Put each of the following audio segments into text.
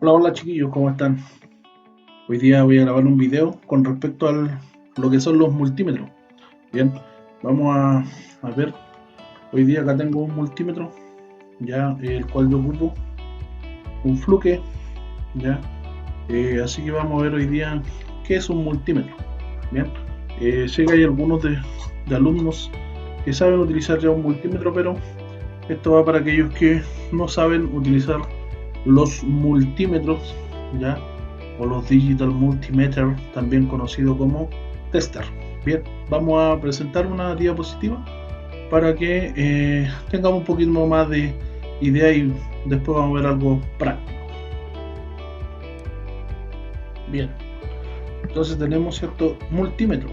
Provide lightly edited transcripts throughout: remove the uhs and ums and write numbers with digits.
Hola, hola chiquillos, ¿cómo están? Hoy día voy a grabar un video con respecto a lo que son los multímetros. Bien, vamos a ver. Hoy día acá tengo un multímetro, ya el cual yo ocupo, un Fluke, ya. Así que vamos a ver hoy día qué es un multímetro. Bien, sé que hay algunos de alumnos que saben utilizar ya un multímetro, pero esto va para aquellos que no saben utilizar los multímetros, ya, o los Digital Multimeter, también conocido como tester. Bien, vamos a presentar una diapositiva para que tengamos un poquito más de idea y después vamos a ver algo práctico. Bien, entonces tenemos cierto multímetro.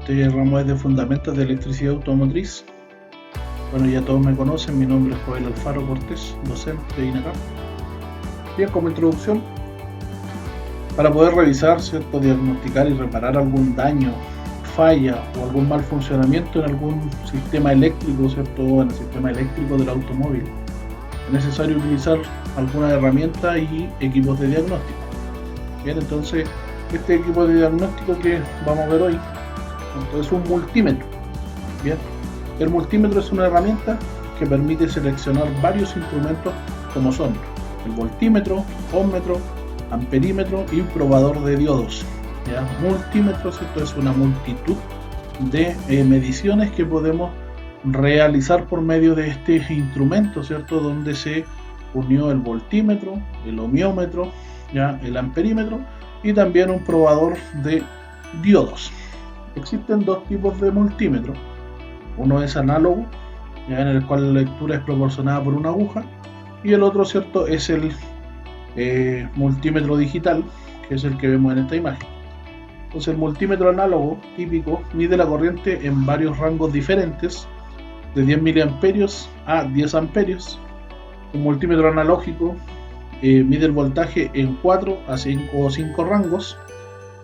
Este ramo es de fundamentos de electricidad automotriz. Bueno, ya todos me conocen, mi nombre es Joel Alfaro Cortés, docente de INACAP. Bien, como introducción, para poder revisar, ¿cierto?, diagnosticar y reparar algún daño, falla o algún mal funcionamiento en algún sistema eléctrico, ¿cierto?, en el sistema eléctrico del automóvil, es necesario utilizar alguna herramienta y equipos de diagnóstico. Bien, entonces este equipo de diagnóstico que vamos a ver hoy es un multímetro. Bien, el multímetro es una herramienta que permite seleccionar varios instrumentos como son el voltímetro, ohmmetro, amperímetro y probador de diodos. ¿Ya? Multímetro, ¿cierto?, es una multitud de mediciones que podemos realizar por medio de este instrumento, ¿cierto?, donde se unió el voltímetro, el ohmiómetro, ¿ya?, el amperímetro y también un probador de diodos. Existen dos tipos de multímetro. Uno es análogo, ¿ya?, en el cual la lectura es proporcionada por una aguja, y el otro, ¿cierto?, es el multímetro digital, que es el que vemos en esta imagen. Entonces el multímetro análogo típico mide la corriente en varios rangos diferentes, de 10 miliamperios a 10 amperios. Un multímetro analógico mide el voltaje en 4 a 5 o 5 rangos.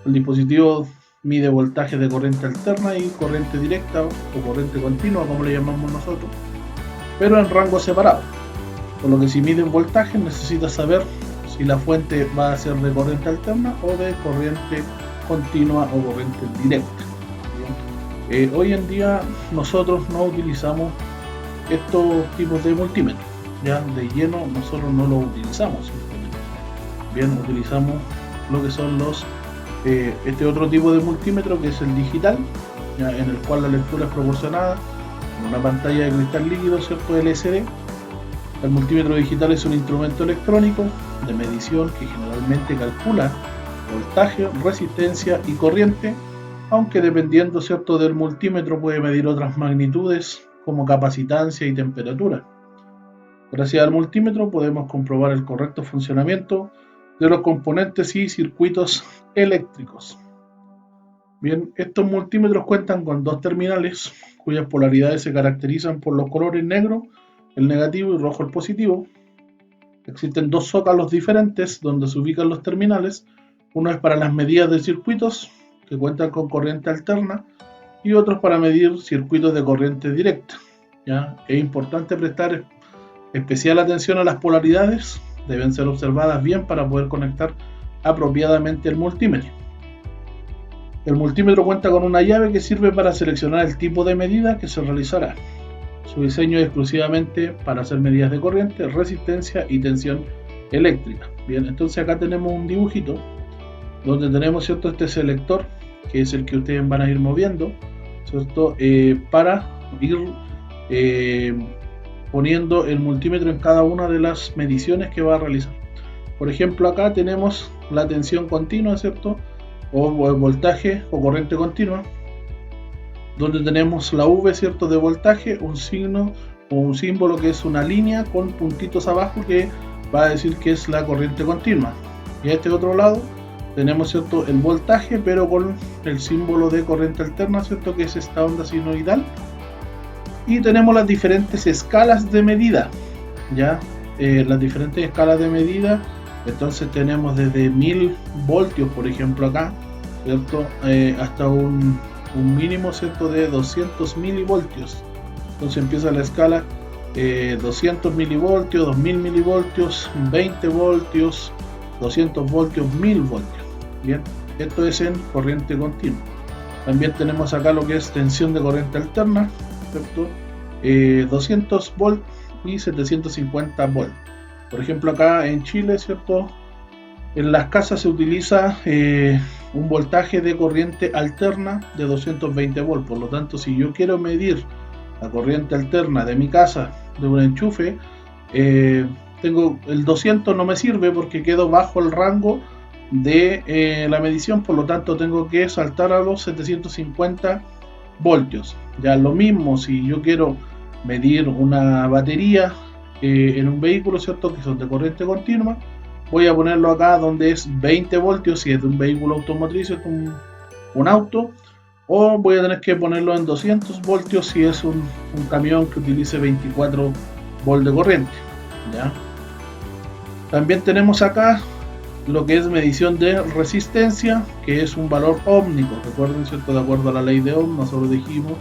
El dispositivo mide voltaje de corriente alterna y corriente directa o corriente continua, como le llamamos nosotros, pero en rangos separados. Por lo que si mide un voltaje necesita saber si la fuente va a ser de corriente alterna o de corriente continua o corriente directa. Hoy en día nosotros no utilizamos estos tipos de multímetros, ya de lleno nosotros no los utilizamos simplemente. Bien, utilizamos lo que son este otro tipo de multímetro, que es el digital, ya, en el cual la lectura es proporcionada en una pantalla de cristal líquido, ¿cierto?, LCD. El multímetro digital es un instrumento electrónico de medición que generalmente calcula voltaje, resistencia y corriente, aunque dependiendo, ¿cierto?, del multímetro puede medir otras magnitudes como capacitancia y temperatura. Gracias al multímetro podemos comprobar el correcto funcionamiento de los componentes y circuitos eléctricos. Bien, estos multímetros cuentan con dos terminales cuyas polaridades se caracterizan por los colores negro el negativo y rojo el positivo. Existen dos zócalos diferentes donde se ubican los terminales. Uno es para las medidas de circuitos que cuentan con corriente alterna y otros para medir circuitos de corriente directa. ¿Ya? Es importante prestar especial atención a las polaridades, deben ser observadas bien para poder conectar apropiadamente el multímetro. El multímetro cuenta con una llave que sirve para seleccionar el tipo de medida que se realizará. Su diseño es exclusivamente para hacer medidas de corriente, resistencia y tensión eléctrica. Bien, entonces acá tenemos un dibujito donde tenemos, ¿cierto?, este selector, que es el que ustedes van a ir moviendo, ¿cierto?, para ir poniendo el multímetro en cada una de las mediciones que va a realizar. Por ejemplo, acá tenemos la tensión continua, ¿cierto?, o voltaje o corriente continua, donde tenemos la V, ¿cierto?, de voltaje, un signo o un símbolo que es una línea con puntitos abajo que va a decir que es la corriente continua. Y a este otro lado tenemos, ¿cierto?, el voltaje, pero con el símbolo de corriente alterna, ¿cierto?, que es esta onda sinoidal. Y tenemos las diferentes escalas de medida, ¿ya? Las diferentes escalas de medida. Entonces tenemos desde 1000 voltios, por ejemplo, acá, ¿cierto?, hasta un mínimo, ¿cierto?, de 200 milivoltios. Entonces empieza la escala 200 milivoltios, 2000 milivoltios, 20 voltios, 200 voltios, 1000 voltios. Bien, esto es en corriente continua. También tenemos acá lo que es tensión de corriente alterna, ¿cierto? 200 volt y 750 volt. Por ejemplo, acá en Chile, ¿cierto? En las casas se utiliza un voltaje de corriente alterna de 220 volts. Por lo tanto, si yo quiero medir la corriente alterna de mi casa de un enchufe, tengo el 200 no me sirve porque quedo bajo el rango de la medición, por lo tanto tengo que saltar a los 750 voltios. Ya lo mismo si yo quiero medir una batería en un vehículo, ¿cierto? Que son de corriente continua, voy a ponerlo acá donde es 20 voltios si es de un vehículo automotriz, es un auto, o voy a tener que ponerlo en 200 voltios si es un camión que utilice 24 volt de corriente, ¿ya? También tenemos acá lo que es medición de resistencia, que es un valor óhmico. Recuerden, ¿cierto? De acuerdo a la ley de Ohm, nosotros dijimos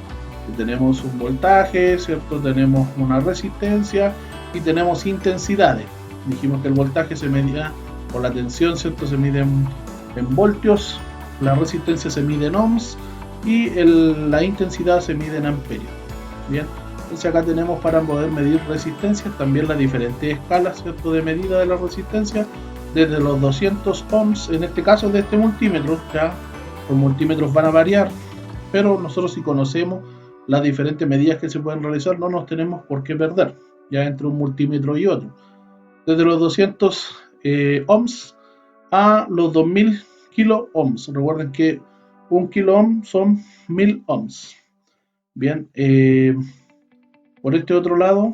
que tenemos un voltaje, ¿cierto? Tenemos una resistencia y tenemos intensidades. Dijimos que el voltaje se medía por la tensión, ¿cierto? Se mide en voltios, la resistencia se mide en ohms y la intensidad se mide en amperios. Bien, entonces acá tenemos para poder medir resistencias también las diferentes escalas, ¿cierto? De medida de la resistencia, desde los 200 ohms, en este caso de este multímetro. Ya los multímetros van a variar, pero nosotros si conocemos las diferentes medidas que se pueden realizar, no nos tenemos por qué perder ya entre un multímetro y otro. Desde los 200 ohms a los 2000 kilo ohms. Recuerden que un kilo ohm son 1000 ohms. Bien, por este otro lado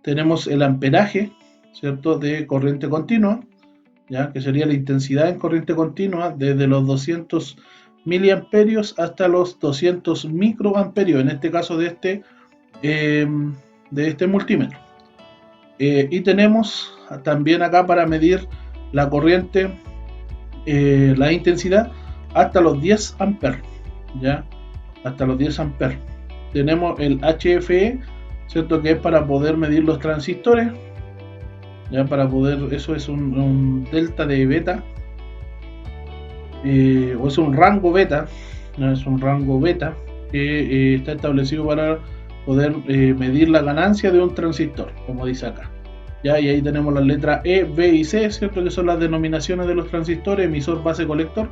tenemos el amperaje, ¿cierto? De corriente continua, ¿ya? Que sería la intensidad en corriente continua desde los 200 miliamperios hasta los 200 microamperios, en este caso de este multímetro. Y tenemos también acá para medir la corriente, la intensidad hasta los 10 amperes, ¿ya? Hasta los 10 amperes. Tenemos el HFE, ¿cierto? Que es para poder medir los transistores, ya, para poder, eso es un delta de beta, o es un rango beta, ¿no? Es un rango beta que está establecido para poder medir la ganancia de un transistor, como dice acá. Ya, y ahí tenemos las letras E, B y C, ¿cierto? Que son las denominaciones de los transistores, emisor, base, colector,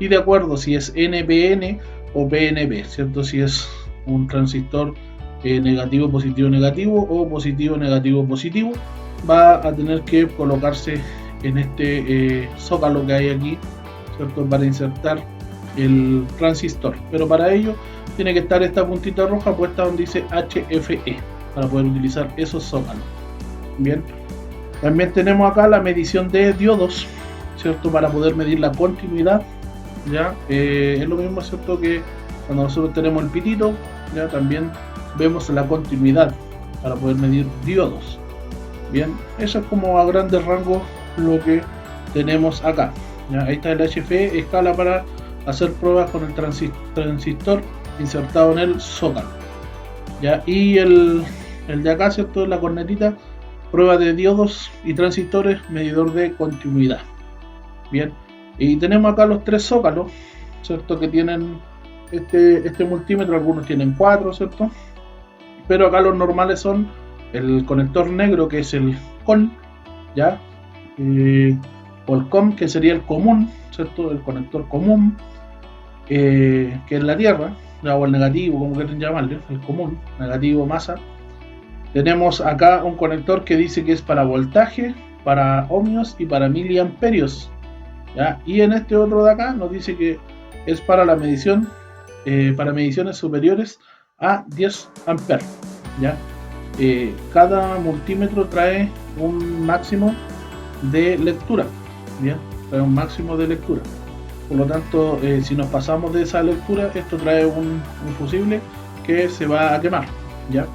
y de acuerdo si es NPN o PNP, ¿cierto? Si es un transistor negativo, positivo, negativo, o positivo, negativo, positivo, va a tener que colocarse en este zócalo que hay aquí, ¿cierto? Para insertar el transistor, pero para ello tiene que estar esta puntita roja puesta donde dice HFE para poder utilizar esos zócalos. Bien, también tenemos acá la medición de diodos, ¿cierto? Para poder medir la continuidad, ¿ya? Es lo mismo, ¿cierto? Que cuando nosotros tenemos el pitito, ¿ya? También vemos la continuidad para poder medir diodos. Bien, eso es como a grandes rasgos lo que tenemos acá, ¿ya? Ahí está el HFE, escala para hacer pruebas con el transistor insertado en el zócalo, ¿ya? Y el de acá, ¿cierto? La cornetita, prueba de diodos y transistores, medidor de continuidad. Bien, y tenemos acá los tres zócalos, ¿cierto? Que tienen este multímetro, algunos tienen 4, ¿cierto? Pero acá los normales son el conector negro, que es el CON, ¿ya? O el COM, que sería el común, ¿cierto? El conector común, que es la tierra, ¿ya? O el negativo, como quieran llamarle, el común, negativo, masa. Tenemos acá un conector que dice que es para voltaje, para ohmios y para miliamperios, ¿ya? Y en este otro de acá nos dice que es para la medición, para mediciones superiores a 10 amperes, ¿ya? Cada multímetro trae un máximo de lectura, ¿bien? Trae un máximo de lectura. Por lo tanto, si nos pasamos de esa lectura, esto trae un fusible que se va a quemar, ¿ya?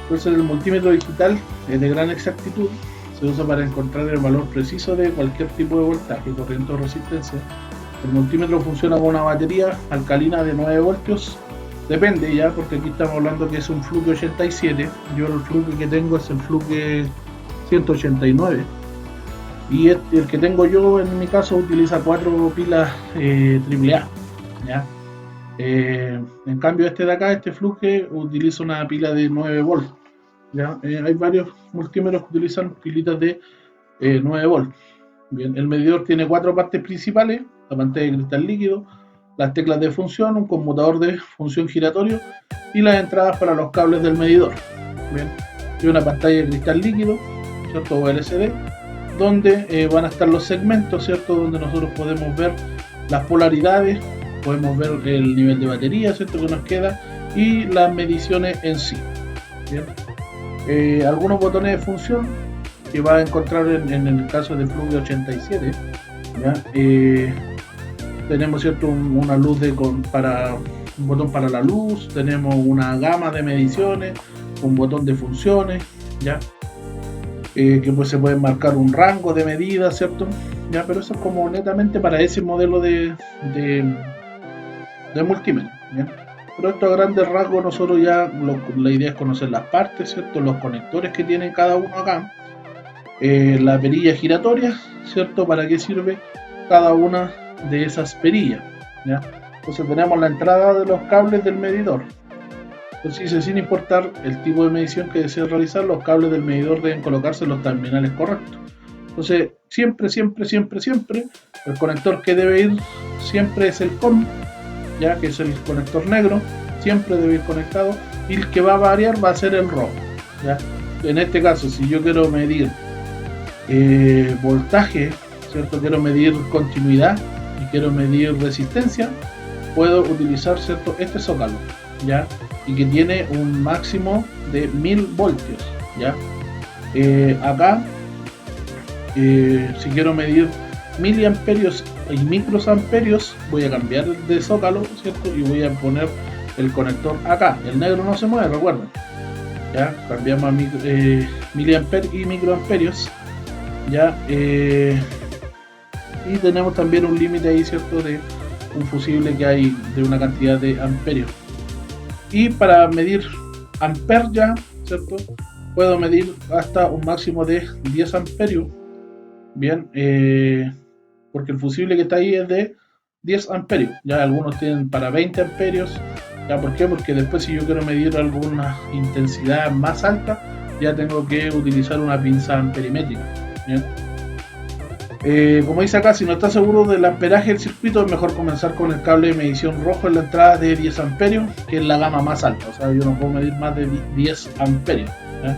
Entonces el multímetro digital es de gran exactitud, se usa para encontrar el valor preciso de cualquier tipo de voltaje, corriente o resistencia. El multímetro funciona con una batería alcalina de 9 voltios Depende ya, porque aquí estamos hablando que es un Fluke 87. Yo el Fluke que tengo es el Fluke 189. Y el que tengo yo en mi caso utiliza 4 pilas AAA. ¿Ya? En cambio este de acá, este Fluke, utiliza una pila de 9 volts. ¿Ya? Hay varios multímetros que utilizan pilitas de 9 volts. Bien, el medidor tiene 4 partes principales: la pantalla de cristal líquido, las teclas de función, un conmutador de función giratorio y las entradas para los cables del medidor. Bien, y una pantalla de cristal líquido, ¿cierto? O LCD, donde van a estar los segmentos, ¿cierto? Donde nosotros podemos ver las polaridades, podemos ver el nivel de batería, ¿cierto? Que nos queda y las mediciones en sí. Bien. Algunos botones de función que va a encontrar en el caso de Fluke 87. ¿Ya? Tenemos, ¿cierto? Una luz para un botón para la luz, tenemos una gama de mediciones, un botón de funciones, ¿ya? Que pues se puede marcar un rango de medidas, ¿cierto? ¿Ya? Pero eso es como netamente para ese modelo de multímetro, ¿ya? Pero esto a grandes rasgos nosotros ya la idea es conocer las partes, ¿cierto? Los conectores que tienen cada uno acá, la perilla giratoria, ¿cierto? ¿Para qué sirve cada una de esas perillas? ¿Ya? Entonces tenemos la entrada de los cables del medidor. Entonces dice, sin importar el tipo de medición que desee realizar, los cables del medidor deben colocarse en los terminales correctos. Entonces siempre, el conector que debe ir siempre es el COM, ya que es el conector negro, siempre debe ir conectado, y el que va a variar va a ser el rojo, ¿ya? En este caso, si yo quiero medir voltaje, ¿cierto? Quiero medir continuidad y quiero medir resistencia, puedo utilizar, ¿cierto? Este zócalo, ¿ya? Y que tiene un máximo de 1000 voltios, ¿ya? Acá, si quiero medir miliamperios y microamperios, voy a cambiar de zócalo, ¿cierto? Y voy a poner el conector acá. El negro no se mueve, recuerden. Ya, cambiamos a miliamperios y microamperios. Ya, y tenemos también un límite ahí, ¿cierto? De un fusible que hay de una cantidad de amperios. Y para medir amper ya, ¿cierto? Puedo medir hasta un máximo de 10 amperios. Bien, porque el fusible que está ahí es de 10 amperios. Ya algunos tienen para 20 amperios. ¿Ya? ¿Por qué? Porque después si yo quiero medir alguna intensidad más alta, ya tengo que utilizar una pinza amperimétrica. ¿Bien? Como dice acá, si no está seguro del amperaje del circuito, es mejor comenzar con el cable de medición rojo en la entrada de 10 amperios, que es la gama más alta. O sea, yo no puedo medir más de 10 amperios. ¿Ya?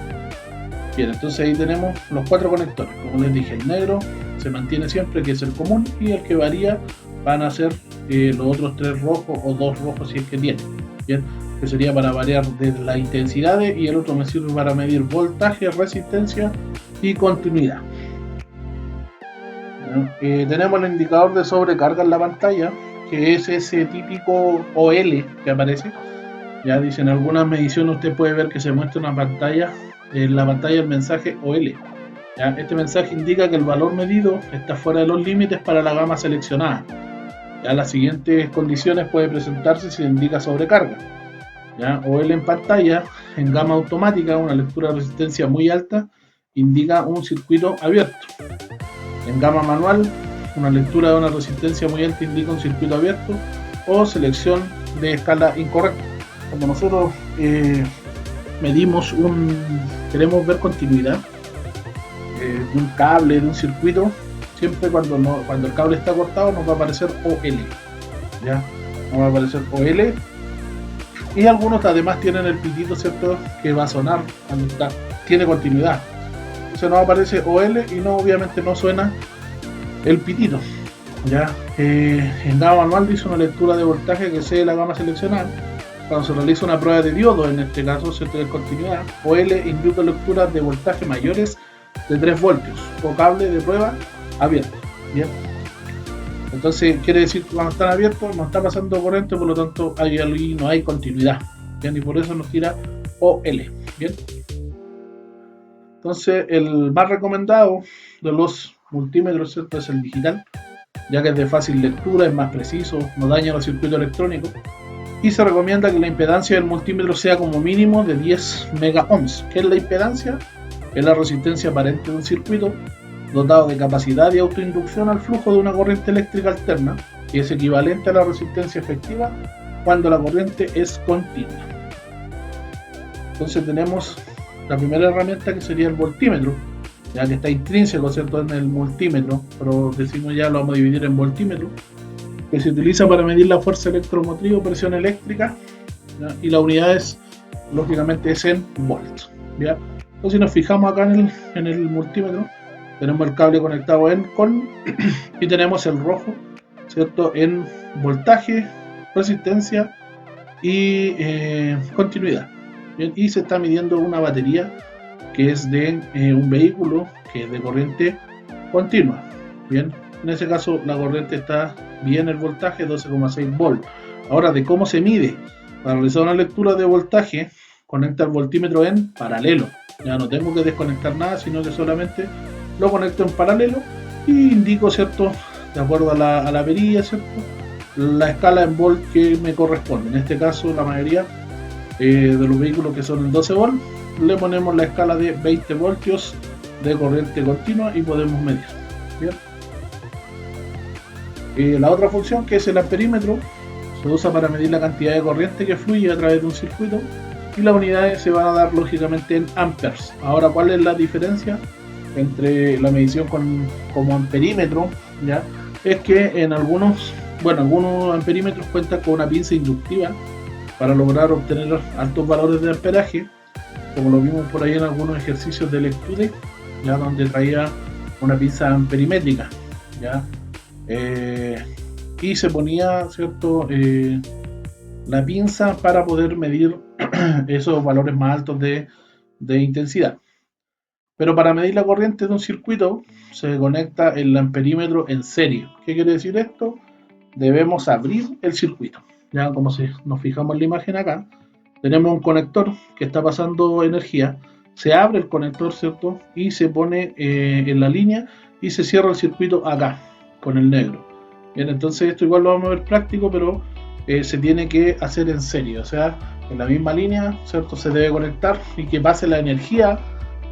Bien, entonces ahí tenemos los 4 conectores. Como les dije, el negro se mantiene siempre, que es el común, y el que varía van a ser los otros 3 rojos o 2 rojos si es que tiene. Bien, que sería para variar de las intensidades, y el otro me sirve para medir voltaje, resistencia y continuidad. Tenemos el indicador de sobrecarga en la pantalla, que es ese típico OL que aparece. Ya dice, en algunas mediciones usted puede ver que se muestra una pantalla, en la pantalla el mensaje OL. ¿Ya? Este mensaje indica que el valor medido está fuera de los límites para la gama seleccionada. Ya las siguientes condiciones puede presentarse si indica sobrecarga. ¿Ya? OL en pantalla, en gama automática, una lectura de resistencia muy alta, indica un circuito abierto. En gama manual, una lectura de una resistencia muy alta indica un circuito abierto, o selección de escala incorrecta. Como nosotros queremos ver continuidad de un cable, de un circuito, siempre cuando el cable está cortado nos va a aparecer OL, ¿ya? Nos va a aparecer OL, y algunos además tienen el pitito, ¿cierto? Que va a sonar cuando tiene continuidad. Entonces nos aparece OL y obviamente no suena el pitito, ¿ya? En gama manual dice una lectura de voltaje que sea de la gama seleccionada. Cuando se realiza una prueba de diodo, en este caso ¿cierto? De continuidad, OL indica lecturas de voltaje mayores de 3 voltios o cable de prueba abierto. Bien, entonces quiere decir que cuando están abiertos no está pasando corriente, por lo tanto no hay continuidad. Bien, y por eso nos tira OL. Bien, entonces el más recomendado de los multímetros, ¿cierto? Es el digital, ya que es de fácil lectura, es más preciso, no daña los circuitos electrónicos. y se recomienda que la impedancia del multímetro sea como mínimo de 10 megaohms. ¿Qué es la impedancia? Es la resistencia aparente de un circuito dotado de capacidad y autoinducción al flujo de una corriente eléctrica alterna, que es equivalente a la resistencia efectiva cuando la corriente es continua. Entonces tenemos la primera herramienta, que sería el voltímetro, ya que está intrínseco, ¿cierto?, en el multímetro, pero decimos ya lo vamos a dividir en voltímetro, que se utiliza para medir la fuerza electromotriz o presión eléctrica, ¿ya? Y la unidad es, lógicamente, es en volts, ¿ya? Entonces, si nos fijamos acá en el multímetro, tenemos el cable conectado con y tenemos el rojo, ¿cierto?, en voltaje, resistencia y continuidad. Bien, y se está midiendo una batería que es de un vehículo que es de corriente continua. Bien, en ese caso la corriente está bien, el voltaje 12,6 volt. Ahora, de cómo se mide. Para realizar una lectura de voltaje, conecta el voltímetro en paralelo. Ya no tengo que desconectar nada, sino que solamente lo conecto en paralelo y indico, ¿cierto?, de acuerdo a la perilla, ¿cierto?, la escala en volt que me corresponde. En este caso, la mayoría de los vehículos que son en 12 volt, le ponemos la escala de 20 voltios de corriente continua y podemos medir. Bien. La otra función, que es el amperímetro, se usa para medir la cantidad de corriente que fluye a través de un circuito, y las unidades se van a dar lógicamente en amperes. Ahora, ¿cuál es la diferencia entre la medición como amperímetro? ¿Ya? Es que en algunos amperímetros cuentan con una pinza inductiva para lograr obtener altos valores de amperaje, como lo vimos por ahí en algunos ejercicios de Lectude, ya donde traía una pinza amperimétrica, ¿ya? Y se ponía, ¿cierto?, la pinza para poder medir esos valores más altos de intensidad. Pero para medir la corriente de un circuito se conecta el amperímetro en serie. ¿Qué quiere decir esto? Debemos abrir el circuito. Ya, como si nos fijamos en la imagen acá, tenemos un conector que está pasando energía, se abre el conector, ¿cierto?, y se pone en la línea y se cierra el circuito acá, con el negro. Bien, entonces esto igual lo vamos a ver práctico, pero se tiene que hacer en serie, o sea, en la misma línea, ¿cierto?, se debe conectar y que pase la energía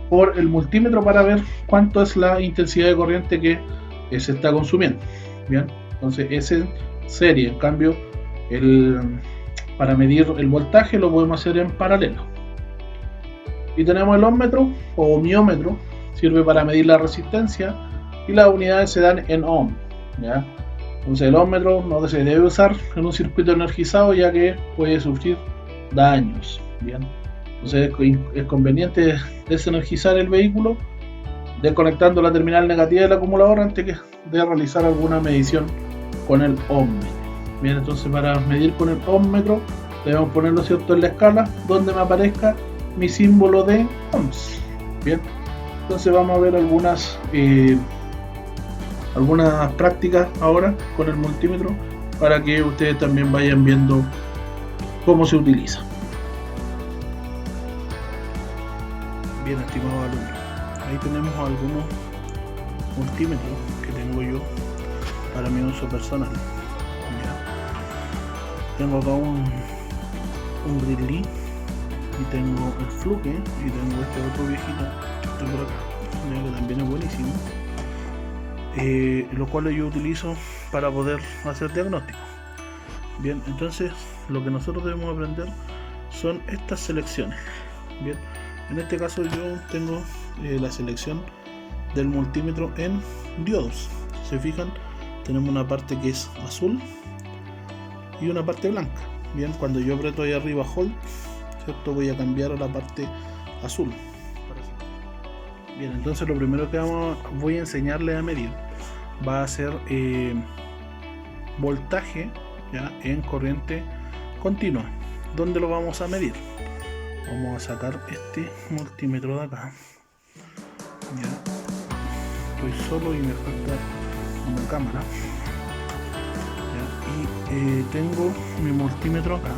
por el multímetro para ver cuánto es la intensidad de corriente que se está consumiendo. Bien, entonces es en serie. En cambio, para medir el voltaje lo podemos hacer en paralelo. Y tenemos el ohmmetro o ohmiómetro, sirve para medir la resistencia y las unidades se dan en ohm, ¿ya? Entonces el ohmmetro no se debe usar en un circuito energizado, ya que puede sufrir daños. Bien, entonces es conveniente desenergizar el vehículo desconectando la terminal negativa del acumulador antes de realizar alguna medición con el ohmmetro. Bien, entonces para medir con el ohmmetro debemos ponerlo, ¿cierto?, en la escala donde me aparezca mi símbolo de ohms. Bien, entonces vamos a ver algunas prácticas ahora con el multímetro para que ustedes también vayan viendo cómo se utiliza. Bien, estimados alumnos, ahí tenemos algunos multímetros que tengo yo para mi uso personal. Ya. Tengo acá un Gridley y tengo el Fluke y tengo este otro viejito que está por acá, que también es buenísimo, los cuales yo utilizo para poder hacer diagnóstico. Bien, entonces lo que nosotros debemos aprender son estas selecciones. Bien, en este caso yo tengo la selección del multímetro en diodos. Si se fijan, tenemos una parte que es azul y una parte blanca. Bien, cuando yo aprieto ahí arriba Hold, ¿cierto?, voy a cambiar a la parte azul. Bien, entonces lo primero que voy a enseñarles a medir va a ser voltaje, ¿ya?, en corriente continua. ¿Dónde lo vamos a medir? Vamos a sacar este multímetro de acá. Ya. Estoy solo y me falta una cámara. Ya. Y tengo mi multímetro acá.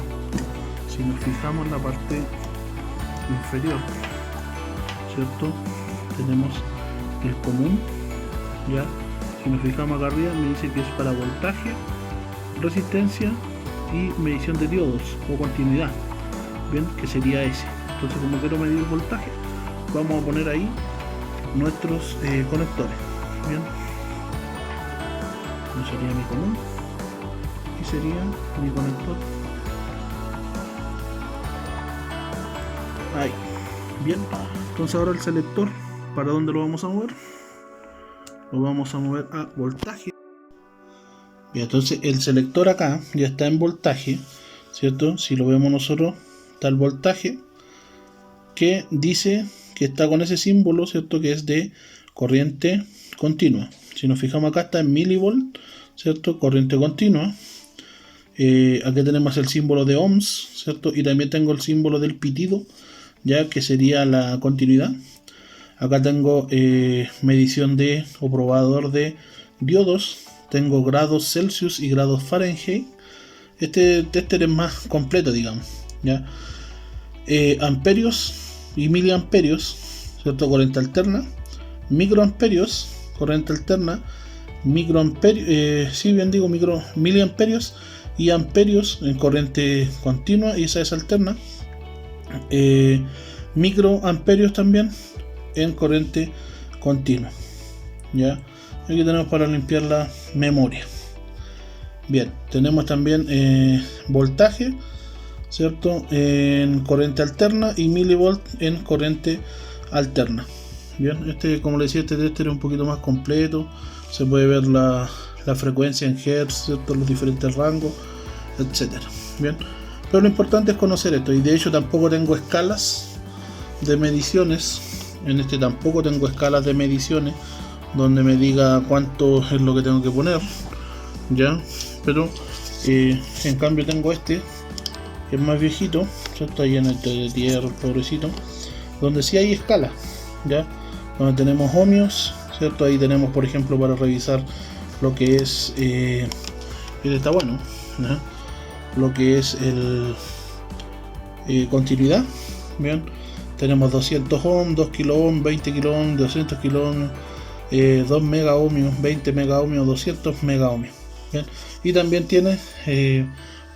Si nos fijamos en la parte inferior, ¿cierto?, tenemos el común. Ya. Si nos fijamos acá arriba, me dice que es para voltaje, resistencia y medición de diodos o continuidad, bien, que sería ese. Entonces, como quiero medir el voltaje, vamos a poner ahí nuestros conectores, bien. Sería mi común y sería mi conector ahí, bien. Entonces ahora el selector, ¿para dónde lo vamos a mover? Lo vamos a mover a voltaje. Bien, entonces el selector acá ya está en voltaje, ¿cierto? Si lo vemos nosotros, está el voltaje que dice que está con ese símbolo, ¿cierto? Que es de corriente continua. Si nos fijamos acá está en milivolt, ¿cierto? Corriente continua. Aquí tenemos el símbolo de ohms, ¿cierto? Y también tengo el símbolo del pitido, ya que sería la continuidad. Acá tengo medición de o probador de diodos. Tengo grados Celsius y grados Fahrenheit. Este tester es más completo, digamos, ¿ya? Amperios y miliamperios, ¿cierto? Corriente alterna. Microamperios, corriente alterna. Microamperios, sí, bien digo, miliamperios y amperios en corriente continua, y esa es alterna. Microamperios también en corriente continua, ¿ya? Aquí tenemos para limpiar la memoria. Bien, tenemos también voltaje, ¿cierto? En corriente alterna y milivolt en corriente alterna. Bien, como les decía, este tester es un poquito más completo. Se puede ver la frecuencia en hertz, ¿cierto? Los diferentes rangos, etcétera. Bien, pero lo importante es conocer esto. Y de hecho tampoco tengo escalas de mediciones. En este tampoco tengo escalas de mediciones donde me diga cuánto es lo que tengo que poner, ya. Pero en cambio tengo este que es más viejito, ¿cierto? Ahí en el de tierra, pobrecito, donde sí hay escalas, ya, donde tenemos ohmios, ¿cierto? Ahí tenemos, por ejemplo, para revisar lo que es este está bueno, ¿ya? Lo que es el continuidad, bien. Tenemos 200 ohm, 2 kilo ohm, 20 kilo ohm, 200 kilo ohm, 2 mega ohmios, 20 mega ohmios, 200 mega ohmios, bien. Y también tiene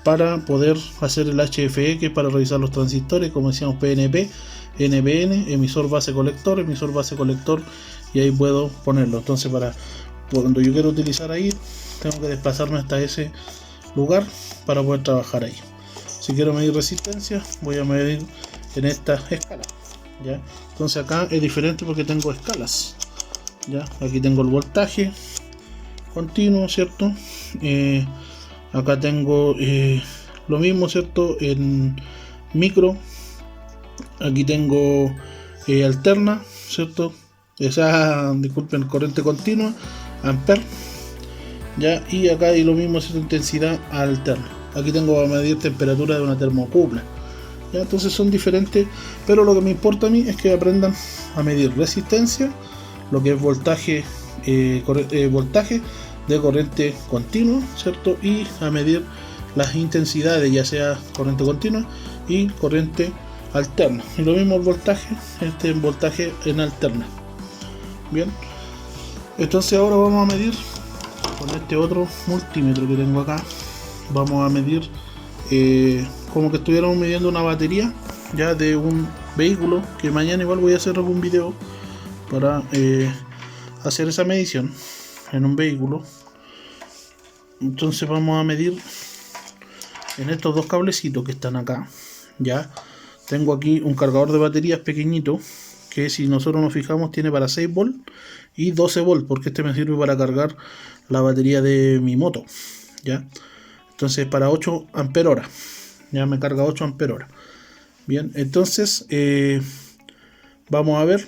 para poder hacer el HFE, que es para revisar los transistores, como decíamos, PNP, NPN, emisor base colector, y ahí puedo ponerlo. Entonces, cuando yo quiero utilizar ahí, tengo que desplazarme hasta ese lugar para poder trabajar ahí. Si quiero medir resistencia, voy a medir en esta escala, ¿ya? Entonces acá es diferente porque tengo escalas, ¿ya? Aquí tengo el voltaje continuo, ¿cierto? Acá tengo lo mismo, ¿cierto? En micro. Aquí tengo alterna, ¿cierto? Esa, disculpen, corriente continua, amper, ¿ya? Y acá hay lo mismo, ¿cierto? Intensidad alterna. Aquí tengo para medir temperatura de una termocupla, ¿ya? Entonces son diferentes, pero lo que me importa a mí es que aprendan a medir resistencia, lo que es voltaje, voltaje de corriente continua, ¿cierto? Y a medir las intensidades, ya sea corriente continua y corriente alterna. Y lo mismo el voltaje, voltaje en alterna. Bien, entonces ahora vamos a medir con este otro multímetro que tengo acá. Vamos a medir como que estuviéramos midiendo una batería ya de un vehículo, que mañana igual voy a hacer algún video para hacer esa medición en un vehículo. Entonces vamos a medir en estos dos cablecitos que están acá, ya. Tengo aquí un cargador de baterías pequeñito, que si nosotros nos fijamos tiene para 6 volt y 12 volt, porque este me sirve para cargar la batería de mi moto, ya. Entonces para 8 ampere hora, ya me carga 8 ampere hora. Bien, entonces vamos a ver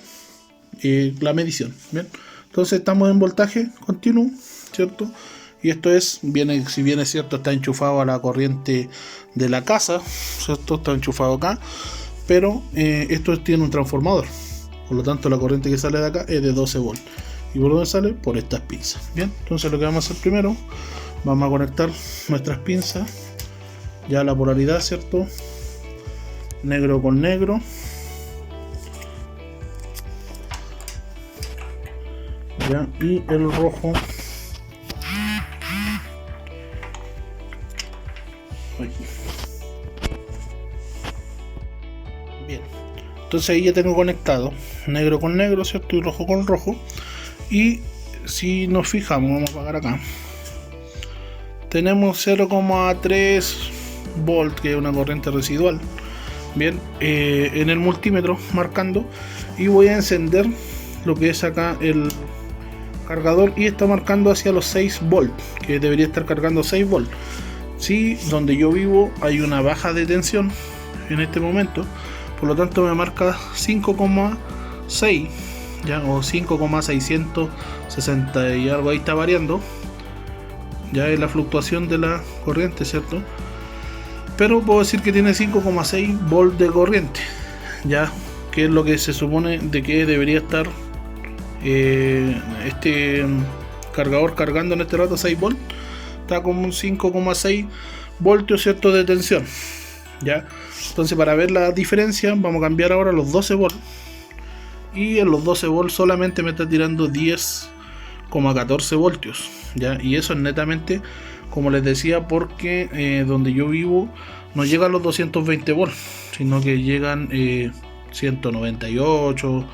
la medición. Bien, entonces estamos en voltaje continuo, ¿cierto? Y esto es, si bien es cierto, está enchufado a la corriente de la casa, ¿cierto? Está enchufado acá, pero esto tiene un transformador, por lo tanto la corriente que sale de acá es de 12 volt. ¿Y por dónde sale? Por estas pinzas. Bien, entonces lo que vamos a hacer primero, vamos a conectar nuestras pinzas, ya la polaridad, ¿cierto? Negro con negro. Ya, y el rojo aquí. Bien, entonces ahí ya tengo conectado negro con negro, ¿cierto? Y rojo con rojo. Y si nos fijamos, vamos a apagar acá, tenemos 0,3 volt, que es una corriente residual. Bien, en el multímetro marcando, y voy a encender lo que es acá el cargador, y está marcando hacia los 6 volt, que debería estar cargando 6 volt. Si donde yo vivo hay una baja de tensión en este momento, por lo tanto me marca 5,6 ya, o 5,660 y algo, ahí está variando, ya es la fluctuación de la corriente, ¿cierto? Pero puedo decir que tiene 5,6 volt de corriente, ya, que es lo que se supone de que debería estar este cargador cargando en este rato. 6 volt, está como un 5,6 voltios, ¿cierto?, de tensión, ya. Entonces, para ver la diferencia, vamos a cambiar ahora los 12 volt, y en los 12 volt solamente me está tirando 10,14 voltios, ya, y eso es netamente, como les decía, porque donde yo vivo no llegan los 220 volts, sino que llegan 198,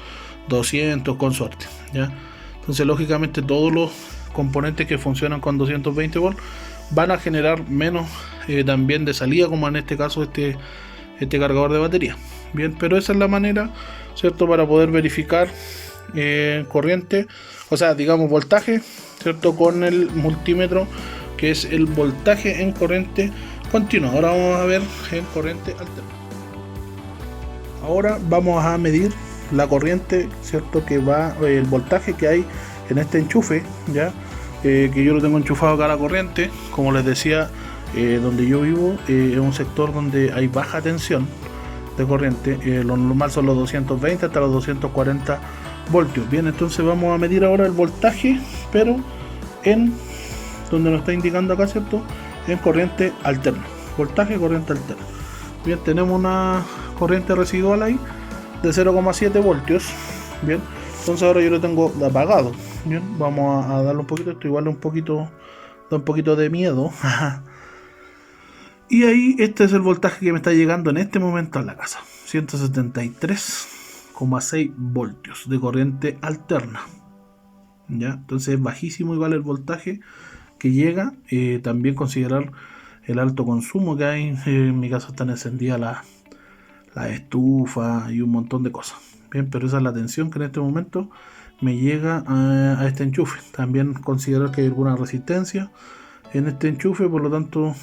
200 con suerte, ¿ya? Entonces, lógicamente, todos los componentes que funcionan con 220 volts van a generar menos también de salida, como en este caso este cargador de batería. Bien, pero esa es la manera, ¿cierto?, para poder verificar corriente, o sea, digamos voltaje, ¿cierto?, con el multímetro, que es el voltaje en corriente continua. Ahora vamos a ver en corriente alterna. Ahora vamos a medir la corriente, ¿cierto?, que va, el voltaje que hay en este enchufe, ya, que yo lo tengo enchufado acá a la corriente. Como les decía, donde yo vivo es un sector donde hay baja tensión de corriente, lo normal son los 220 hasta los 240 voltios. Bien, entonces vamos a medir ahora el voltaje, pero en donde nos está indicando acá, ¿cierto?, en corriente alterna, voltaje corriente alterna. Bien, tenemos una corriente residual ahí de 0,7 voltios. Bien, entonces ahora yo lo tengo apagado. Bien, vamos a darle un poquito, esto igual da un poquito de miedo. Y ahí este es el voltaje que me está llegando en este momento a la casa, 173,6 voltios de corriente alterna, ya. Entonces es bajísimo igual el voltaje que llega. También considerar el alto consumo que hay. En mi casa están encendidas la estufa y un montón de cosas. Bien, pero esa es la tensión que en este momento me llega a este enchufe. También considerar que hay alguna resistencia en este enchufe, por lo tanto,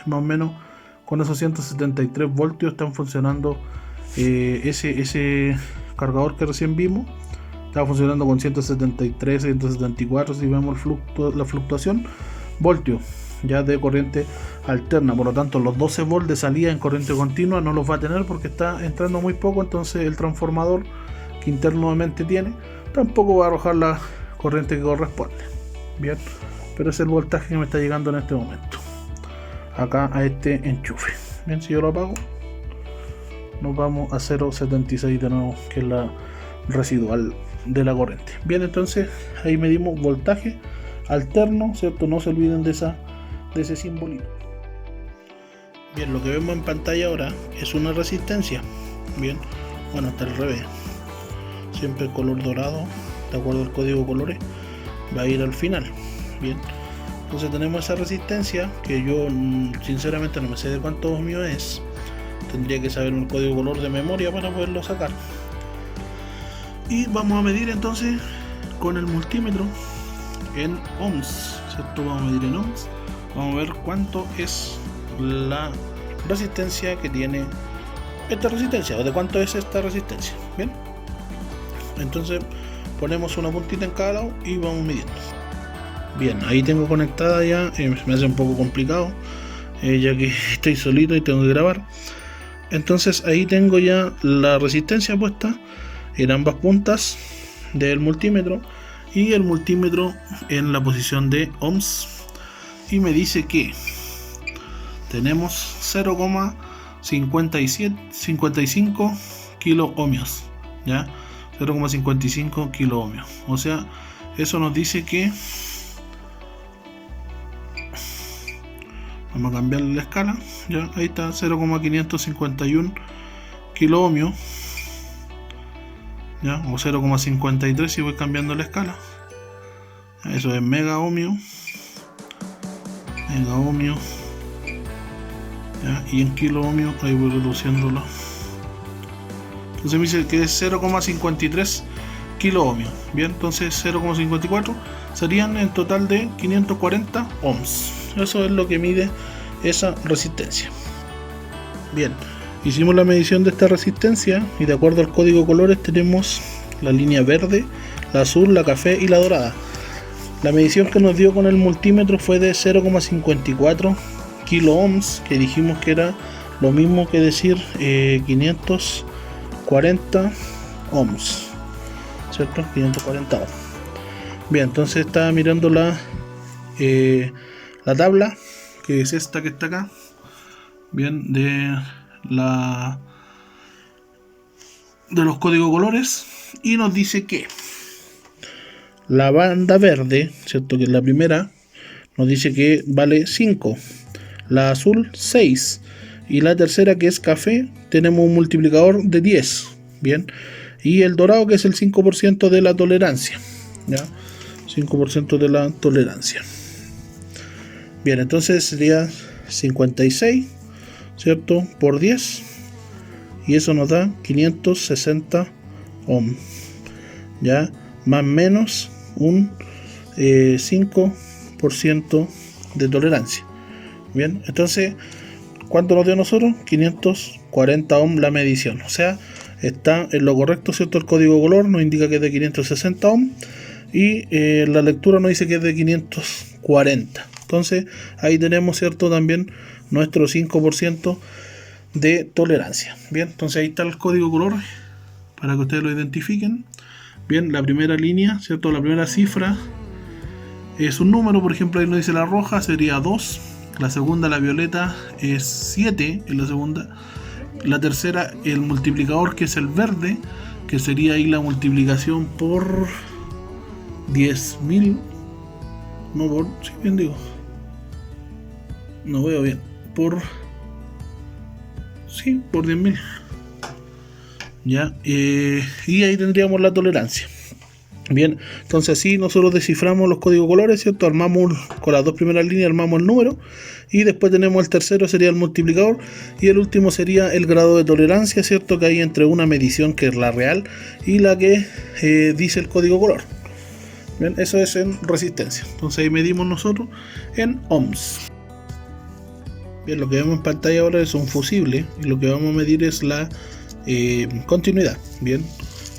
más o menos con esos 173 voltios están funcionando. Ese cargador que recién vimos estaba funcionando con 173, 174, si vemos la fluctuación, voltios ya de corriente alterna. Por lo tanto, los 12 volts de salida en corriente continua no los va a tener porque está entrando muy poco. Entonces el transformador que internamente tiene tampoco va a arrojar la corriente que corresponde. Bien, pero es el voltaje que me está llegando en este momento acá a este enchufe. Bien, si yo lo apago, nos vamos a 0,76 de nuevo, que es la residual de la corriente. Bien, entonces ahí medimos voltaje alterno, ¿cierto? No se olviden de ese simbolito. Bien, lo que vemos en pantalla ahora es una resistencia. Bien, bueno, está al revés. Siempre el color dorado, de acuerdo al código de colores, va a ir al final. Bien, entonces tenemos esa resistencia que yo sinceramente no me sé de cuántos ohmios es. Tendría que saber un código de color de memoria para poderlo sacar. Y vamos a medir entonces con el multímetro en ohms, ¿cierto? Vamos a medir en ohms. Vamos a ver cuánto es la resistencia que tiene esta resistencia, o de cuánto es esta resistencia. Bien, entonces ponemos una puntita en cada lado y vamos midiendo. Bien, ahí tengo conectada ya. Me hace un poco complicado ya que estoy solito y tengo que grabar. Entonces ahí tengo ya la resistencia puesta en ambas puntas del multímetro, y el multímetro en la posición de ohms, y me dice que tenemos 0,55 kilo ohmios, ya, 0,55 kilo ohmios. O sea, eso nos dice que Vamos a cambiarle la escala. Ya, ahí está, 0,551 kilo ohmio. Ya, o 0,53 si voy cambiando la escala. Eso es mega ohmio. Mega ohmio. Ya, y en kilo ohmio ahí voy reduciéndolo. Entonces me dice que es 0,53 kilo ohmio. Bien, entonces 0,54 serían en total de 540 ohms. Eso es lo que mide esa resistencia. Bien, hicimos la medición de esta resistencia y de acuerdo al código de colores tenemos la línea verde, la azul, la café y la dorada. La medición que nos dio con el multímetro fue de 0,54 kilo ohms, que dijimos que era lo mismo que decir 540 ohms, ¿cierto? 540 ohms. Bien, entonces estaba mirando la tabla, que es esta que está acá. Bien, de los códigos colores, y nos dice que la banda verde, ¿cierto? Que es la primera, nos dice que vale 5, la azul 6, y la tercera, que es café, tenemos un multiplicador de 10, bien, y el dorado, que es el 5% de la tolerancia, ¿ya? 5% de la tolerancia. Bien, entonces sería 56, ¿cierto? Por 10, y eso nos da 560 ohms, ya, más menos un 5% de tolerancia. Bien, entonces, ¿cuánto nos dio a nosotros? 540 ohms la medición, o sea, está en lo correcto, ¿cierto? El código color nos indica que es de 560 ohms y la lectura nos dice que es de 540. Entonces, ahí tenemos, ¿cierto? También nuestro 5% de tolerancia. Bien, entonces ahí está el código color para que ustedes lo identifiquen. Bien, la primera línea, ¿cierto? La primera cifra es un número, por ejemplo, ahí nos dice la roja, sería 2. La segunda, la violeta, es 7 en la segunda. La tercera, el multiplicador, que es el verde, que sería ahí la multiplicación por 10.000. No, por, si sí, bien digo. No veo bien. Por 10.000. Ya, y ahí tendríamos la tolerancia. Bien, entonces así nosotros desciframos los códigos colores, ¿cierto? Armamos con las dos primeras líneas, armamos el número, y después tenemos el tercero, sería el multiplicador, y el último sería el grado de tolerancia, ¿cierto? Que hay entre una medición, que es la real, y la que dice el código color. Bien, eso es en resistencia. Entonces ahí medimos nosotros en ohms. Bien, lo que vemos en pantalla ahora es un fusible, y lo que vamos a medir es la continuidad. Bien,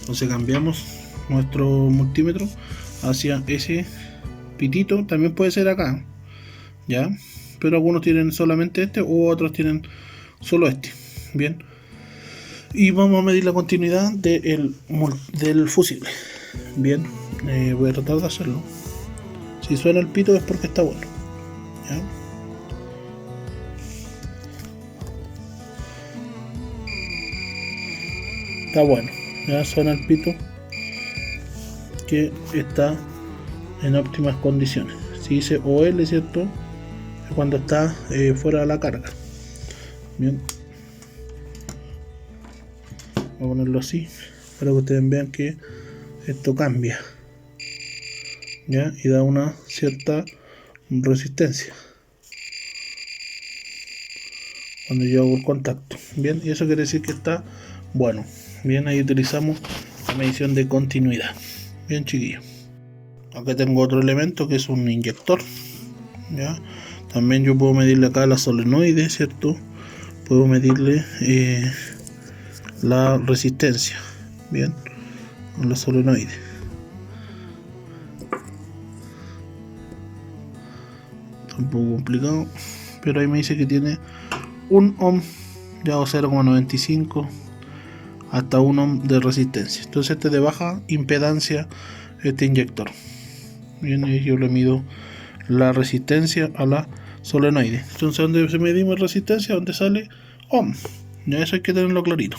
entonces cambiamos nuestro multímetro hacia ese pitito. También puede ser acá, ya, pero algunos tienen solamente este, u otros tienen solo este. Bien, y vamos a medir la continuidad del fusible. Bien, voy a tratar de hacerlo. Si suena el pito es porque está bueno, ¿ya? Está bueno, ya suena el pito, que está en óptimas condiciones. Si dice OL, ¿cierto? Es cuando está fuera de la carga. Bien, voy a ponerlo así para que ustedes vean que esto cambia, ¿ya? Y da una cierta resistencia cuando yo hago el contacto. Bien, y eso quiere decir que está bueno. Bien, ahí utilizamos la medición de continuidad. Bien, chiquillos. Acá tengo otro elemento que es un inyector, ¿ya? También yo puedo medirle acá la solenoide, ¿cierto? Puedo medirle la resistencia, bien, con la solenoide. Está un poco complicado, pero ahí me dice que tiene 1 ohm, ya, o 0,95 hasta 1 ohm de resistencia. Entonces este es de baja impedancia, este inyector. Bien, y yo le mido la resistencia a la solenoide. Entonces, donde se medimos resistencia, donde sale ohm. Ya, eso hay que tenerlo clarito.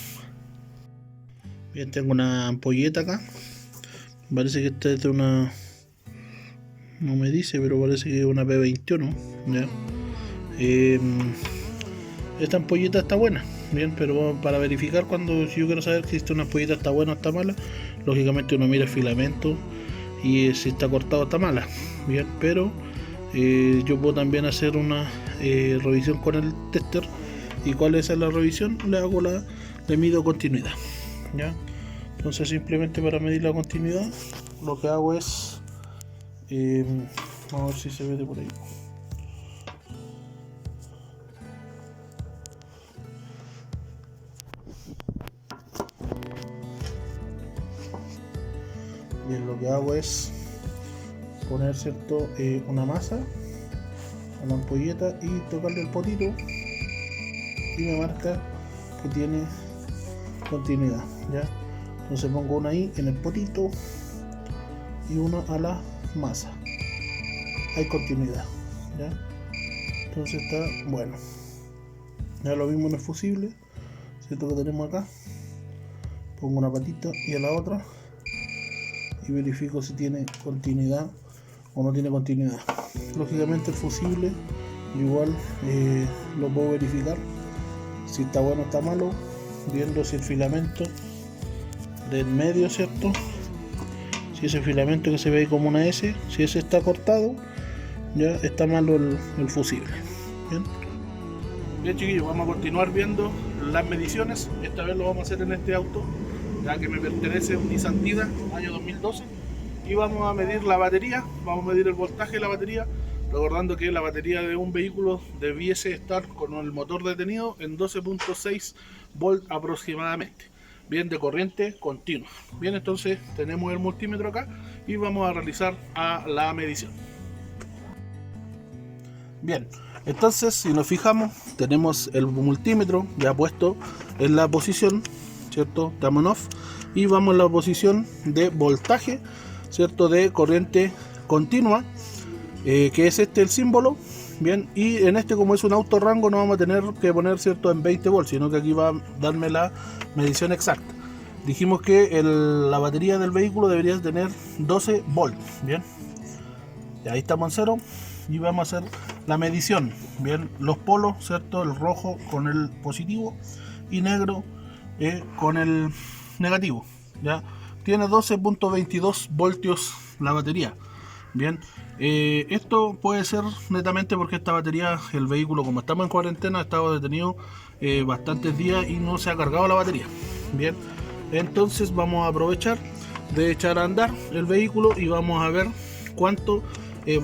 Bien, tengo una ampolleta acá. Parece que esta es de una... No me dice, pero parece que es una P21. ¿Ya? esta ampolleta está buena, bien, pero para verificar, si yo quiero saber si esta ampolleta está buena o está mala, lógicamente uno mira el filamento y si está cortado o está mala, bien, pero yo puedo también hacer una revisión con el tester. ¿Y cuál es la revisión? Le mido continuidad, ¿ya? Entonces simplemente para medir la continuidad lo que hago es vamos a ver si se ve de por ahí. Bien, lo que hago es poner, ¿cierto?, una masa, una ampolleta y tocarle el potito y me marca que tiene continuidad, ¿ya? Entonces pongo una ahí en el potito y una a la masa, hay continuidad, ¿ya? Entonces está bueno. Ya lo mismo en el fusible, ¿cierto?, que tenemos acá. Pongo una patita y a la otra y verifico si tiene continuidad o no tiene continuidad. Lógicamente el fusible igual lo puedo verificar si está bueno o está malo, viendo si el filamento del medio, ¿cierto?, si ese filamento que se ve ahí como una S, si ese está cortado, ya está malo el fusible. Bien chiquillos, vamos a continuar viendo las mediciones. Esta vez lo vamos a hacer en este auto, ya que me pertenece, un Nissan Tida, año 2012. Y vamos a medir la batería, vamos a medir el voltaje de la batería, recordando que la batería de un vehículo debiese estar con el motor detenido en 12.6 volt aproximadamente, bien, de corriente continua. Bien, entonces tenemos el multímetro acá y vamos a realizar la medición. Bien, entonces si nos fijamos, tenemos el multímetro ya puesto en la posición, ¿cierto?, de on-off, y vamos a la posición de voltaje, ¿cierto?, de corriente continua, que es el símbolo. Bien, y en como es un auto rango, no vamos a tener que poner, ¿cierto?, en 20 volts, sino que aquí va a darme la medición exacta. Dijimos que la batería del vehículo debería tener 12 volts, bien, y ahí estamos en 0 y vamos a hacer la medición. Bien, los polos, ¿cierto?, el rojo con el positivo y negro con el negativo, ya. Tiene 12.22 voltios la batería. Bien, esto puede ser netamente porque esta batería, el vehículo, como estamos en cuarentena, ha estado detenido bastantes días y no se ha cargado la batería. Bien, entonces vamos a aprovechar de echar a andar el vehículo y vamos a ver cuánto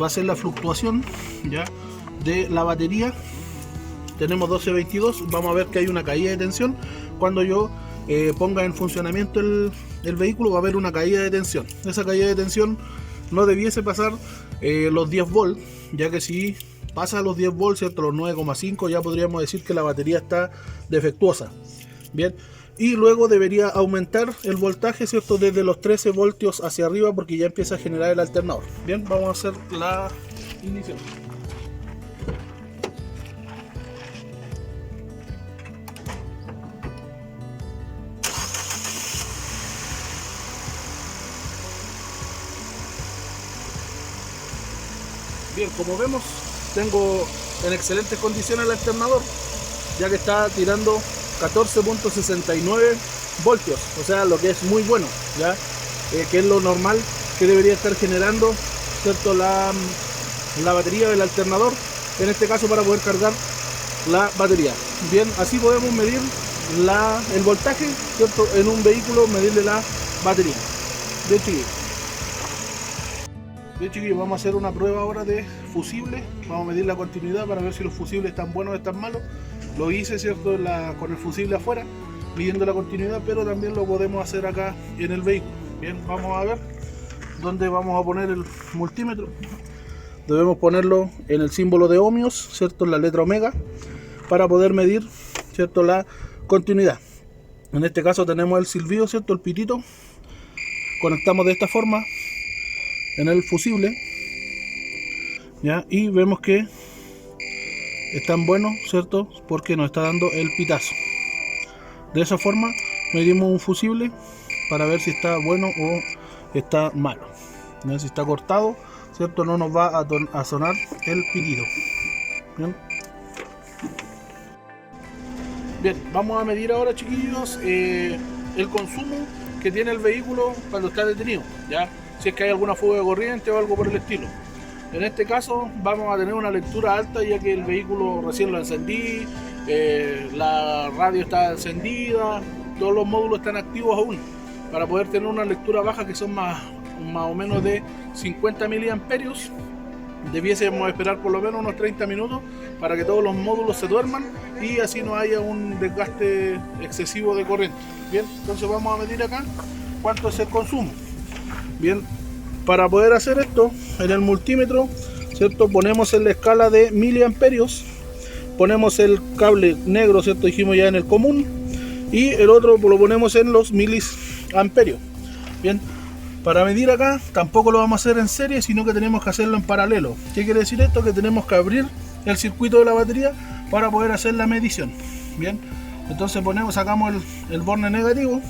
va a ser la fluctuación, ya, de la batería. Tenemos 12.22, vamos a ver que hay una caída de tensión. Cuando yo ponga en funcionamiento el vehículo, va a haber una caída de tensión. Esa caída de tensión no debiese pasar los 10 volts, ya que si pasa los 10 volts, ¿cierto?, los 9,5, ya podríamos decir que la batería está defectuosa. Bien, y luego debería aumentar el voltaje, ¿cierto?, desde los 13 voltios hacia arriba, porque ya empieza a generar el alternador. Bien, vamos a hacer la ignición. Bien, como vemos, tengo en excelentes condiciones el alternador, ya que está tirando 14.69 voltios, o sea, lo que es muy bueno, ya, que es lo normal que debería estar generando, ¿cierto?, la batería del alternador, en este caso, para poder cargar la batería. Bien, así podemos medir el voltaje, ¿cierto?, en un vehículo, medirle la batería. Bien chiquillos, vamos a hacer una prueba ahora de fusible. Vamos a medir la continuidad para ver si los fusibles están buenos o están malos. Lo hice, ¿cierto?, con el fusible afuera, midiendo la continuidad, pero también lo podemos hacer acá en el vehículo. Bien, vamos a ver dónde vamos a poner el multímetro. Debemos ponerlo en el símbolo de ohmios, ¿cierto?, en la letra omega, para poder medir, ¿cierto?, la continuidad. En este caso tenemos el silbido, ¿cierto?, el pitito. Conectamos de esta forma en el fusible, ya, y vemos que están buenos, ¿cierto?, porque nos está dando el pitazo. De esa forma medimos un fusible para ver si está bueno o está malo. ¿Ya? Si está cortado, ¿cierto?, no nos va a sonar el pitido. ¿Bien? Bien, vamos a medir ahora, chiquillos, el consumo que tiene el vehículo cuando está detenido, ¿ya? Si es que hay alguna fuga de corriente o algo por el estilo. En este caso vamos a tener una lectura alta, ya que el vehículo recién lo encendí, la radio está encendida, todos los módulos están activos aún. Para poder tener una lectura baja, que son más o menos de 50 miliamperios, debiésemos esperar por lo menos unos 30 minutos para que todos los módulos se duerman y así no haya un desgaste excesivo de corriente. Bien, entonces vamos a medir acá cuánto es el consumo. Bien, para poder hacer esto en el multímetro, ¿cierto? Ponemos en la escala de miliamperios, ponemos el cable negro, ¿cierto? Dijimos ya en el común, y el otro lo ponemos en los miliamperios. Bien, para medir acá tampoco lo vamos a hacer en serie, sino que tenemos que hacerlo en paralelo. ¿Qué quiere decir esto? Que tenemos que abrir el circuito de la batería para poder hacer la medición. Bien, entonces sacamos el borne negativo,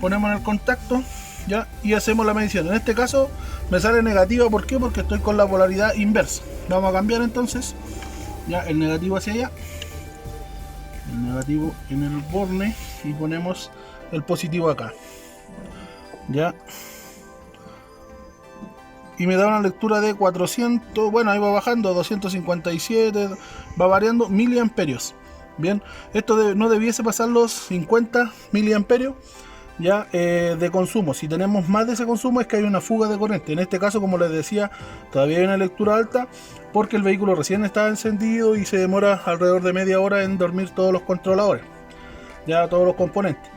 ponemos en el contacto, ¿ya? Y hacemos la medición. En este caso me sale negativa, ¿por qué? Porque estoy con la polaridad inversa. Vamos a cambiar entonces, ya, el negativo hacia allá, el negativo en el borne, y ponemos el positivo acá, ya. Y me da una lectura de 400, bueno, ahí va bajando, 257, va variando miliamperios. Bien, esto no debiese pasar los 50 miliamperios ya de consumo. Si tenemos más de ese consumo es que hay una fuga de corriente. En este caso, como les decía, todavía hay una lectura alta porque el vehículo recién está encendido y se demora alrededor de media hora en dormir todos los controladores, ya todos los componentes.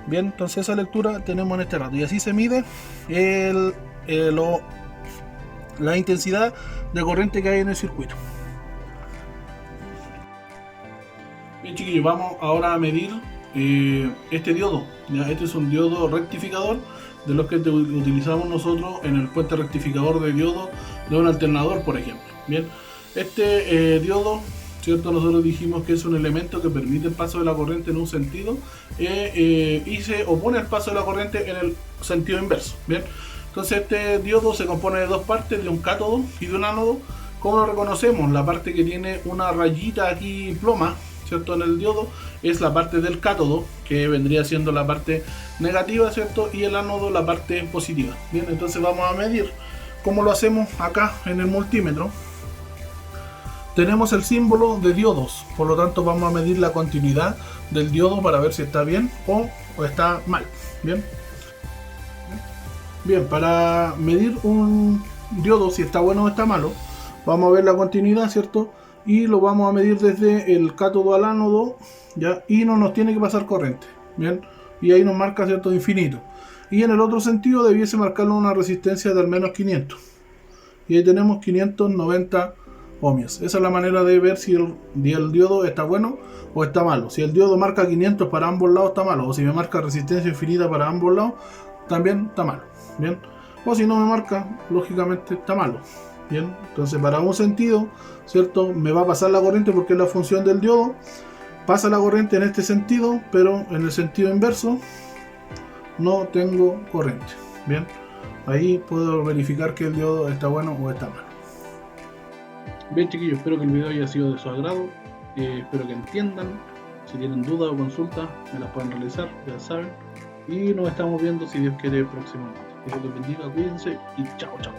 Bien, entonces esa lectura tenemos en este rato, y así se mide la intensidad de corriente que hay en el circuito. Bien, chiquillos, vamos ahora a medir este diodo. ¿Ya? Este es un diodo rectificador de los que utilizamos nosotros en el puente rectificador de diodo de un alternador, por ejemplo. Bien, este diodo, ¿cierto? Nosotros dijimos que es un elemento que permite el paso de la corriente en un sentido y se opone al paso de la corriente en el sentido inverso. Bien, entonces este diodo se compone de dos partes, de un cátodo y de un ánodo. ¿Cómo lo reconocemos? La parte que tiene una rayita aquí ploma, ¿cierto? En el diodo es la parte del cátodo, que vendría siendo la parte negativa, ¿cierto? Y el ánodo la parte positiva. Bien, entonces vamos a medir. ¿Cómo lo hacemos acá en el multímetro? Tenemos el símbolo de diodos, por lo tanto vamos a medir la continuidad del diodo para ver si está bien o está mal. Bien. Bien, para medir un diodo si está bueno o está malo, vamos a ver la continuidad, ¿cierto? Y lo vamos a medir desde el cátodo al ánodo, ¿ya? Y no nos tiene que pasar corriente, ¿bien? Y ahí nos marca, ¿cierto?, infinito. Y en el otro sentido debiese marcarnos una resistencia de al menos 500. Y ahí tenemos 590 ohmios. Esa es la manera de ver si el diodo está bueno o está malo. Si el diodo marca 500 para ambos lados, está malo. O si me marca resistencia infinita para ambos lados, también está malo. Bien, o si no me marca, lógicamente está malo. Bien, entonces para un sentido, ¿cierto?, me va a pasar la corriente porque es la función del diodo. Pasa la corriente en este sentido, pero en el sentido inverso no tengo corriente. Bien, ahí puedo verificar que el diodo está bueno o está malo. Bien, chiquillos, espero que el video haya sido de su agrado. Espero que entiendan. Si tienen dudas o consultas, me las pueden realizar, ya saben. Y nos estamos viendo, si Dios quiere, próximamente. Que Dios los bendiga, cuídense y chao, chao.